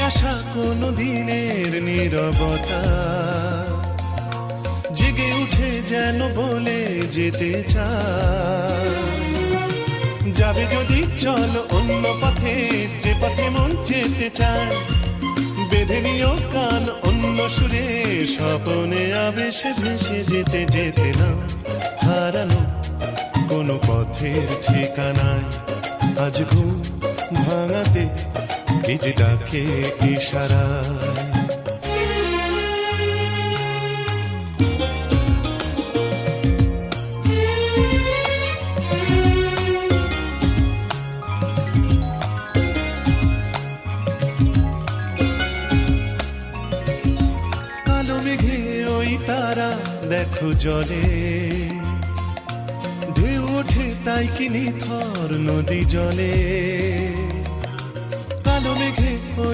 আসা কোনো দিনের নীরবতা জেগে উঠে যেন বলে যেতে চায়, যাবে যদি চলো অন্য পথে, যে পথে মন যেতে চায়। বেঁধে নিও কান অন্য সুরে, স্বপনে আবেশে ভেসে যেতে যেতে না হারানো কোনো পথের ঠিকানায়। আজ ঘুম ভাঙাতে কে যে ডাকে ইশারায়। কালো মেঘে ওই তারা দেখো জলে, ঢেউ ওঠে তাই কি নিথর নদী জলে। কালো মেঘে ওই